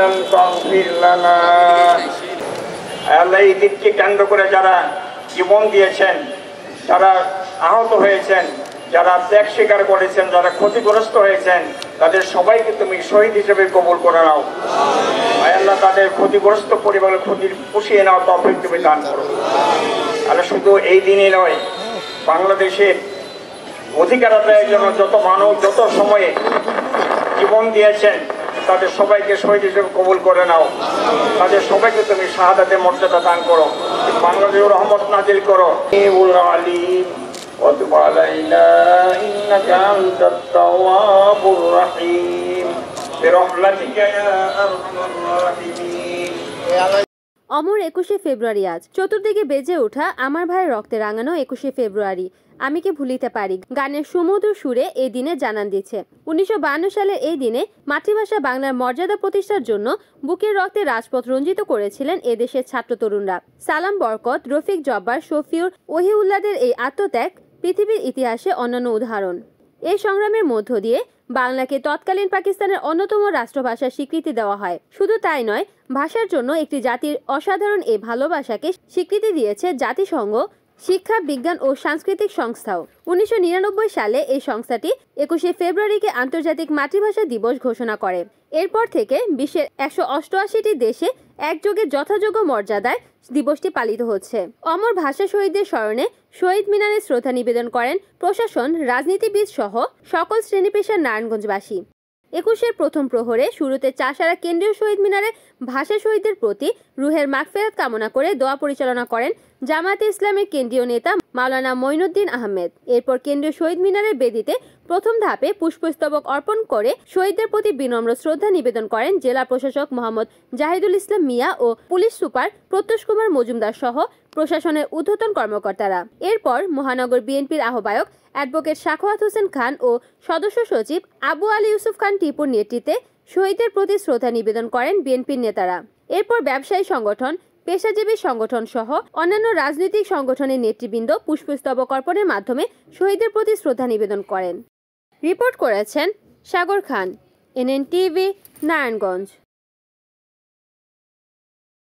لم تغفر لنا আল্লাহ এই দিনকে কেন্দ্র করে যারা জীবন দিয়েছেন, যারা আহত হয়েছেন, যারা ত্যাগ স্বীকার করেছেন, যারা ক্ষতিগ্রস্ত হয়েছেন, তাদের সবাইকে তুমি শহীদ হিসেবে কবুল করে নাও। আল্লাহ তাদের ক্ষতিগ্রস্ত পরিবারের ক্ষতি পুষিয়ে নাও তৌফিক তুমি দান করো। আল্লাহ শুধু এই দিনই নয়, বাংলাদেশের অধিকার আদায়ের জন্য যত মানব যত সময়ে জীবন দিয়েছেন তাদের সবাইকে শহীদ হিসেবে কবুল করে নাও। তাদের সবাইকে তুমি শাহাদাতের মর্যাদা দান করো, বাংলাদেশের রহমত নাজিল করো। আলিম وتب علينا إنك أنت التواب الرحيم برحمتك يا أرحم الراحمين। অমর 21শে ফেব্রুয়ারি আজ চতুর্দিকে বেজে ওঠা আমার ভাইয়ের রক্তে রাঙানো 21শে ফেব্রুয়ারি আমি কি ভুলিতে পারি গানের সুমধুর সুরে এই দিনে জানান দিচ্ছে। 1952 সালের এই দিনে মাতৃভাষা বাংলার মর্যাদা প্রতিষ্ঠার জন্য বুকের রক্তে রাজপথ রঞ্জিত করেছিলেন এদেশের ছাত্র তরুণরা। সালাম বরকত, রফিক জব্বার, শফিউর, ওহিউল্লাদের এই আত্মত্যাগ পৃথিবীর ইতিহাসে অনন্য উদাহরণ। এই সংগ্রামের মধ্য দিয়ে বাংলাকে তৎকালীন পাকিস্তানের অন্যতম রাষ্ট্রভাষার স্বীকৃতি দেওয়া হয়। শুধু তাই নয়, ভাষার জন্য একটি জাতির অসাধারণ এই ভালোবাসাকে স্বীকৃতি দিয়েছে জাতিসংঘ, শিক্ষা, বিজ্ঞান ও সাংস্কৃতিক সংস্থাও। 1999 সালে এই সংস্থাটি 21শে ফেব্রুয়ারিকে আন্তর্জাতিক মাতৃভাষা দিবস ঘোষণা করে। এরপর থেকে বিশ্বের 188টি দেশে একযোগে যথাযোগ্য মর্যাদায় দিবসটি পালিত হচ্ছে। অমর ভাষা শহীদদের স্মরণে শহীদ মিনারে শ্রদ্ধা নিবেদন করেন প্রশাসন, রাজনীতিবিদ সহ সকল শ্রেণী পেশার নারায়ণগঞ্জবাসী। 21-এর প্রথম প্রহরে শুরুতে চাষারা কেন্দ্রীয় শহীদ মিনারে ভাষা শহীদদের প্রতি রুহের মাগফিরাত কামনা করে দোয়া পরিচালনা করেন জামায়াতে ইসলামের কেন্দ্রীয় নেতা মাওলানা মঈনুদ্দিন আহমেদ। এরপর কেন্দ্রীয় শহীদ মিনারের বেদিতে প্রথম ধাপে পুষ্পস্তবক অর্পণ করে শহীদদের প্রতি বিনম্র শ্রদ্ধা নিবেদন করেন জেলা প্রশাসক মোহাম্মদ জাহিদুল ইসলাম মিয়া ও পুলিশ সুপার প্রত্যুষ কুমার মজুমদার সহ প্রশাসনের ঊর্ধ্বতন কর্মকর্তারা। এরপর মহানগর বিএনপির আহ্বায়ক অ্যাডভোকেট সাখাওয়াত হোসেন খান ও সদস্য সচিব আবু আলী ইউসুফ খান টিপুর নেতৃত্বে শহীদদের প্রতি শ্রদ্ধা নিবেদন করেন বিএনপির নেতারা। এরপর ব্যবসায়ী সংগঠন, পেশাজীবী সংগঠন সহ অন্যান্য রাজনৈতিক সংগঠনের নেতৃবৃন্দ পুষ্পস্তবক অর্পণের মাধ্যমে শহীদদের প্রতি শ্রদ্ধা নিবেদন করেন। রিপোর্ট করেছেন সাগর খান, NN টিভি, নারায়ণগঞ্জ।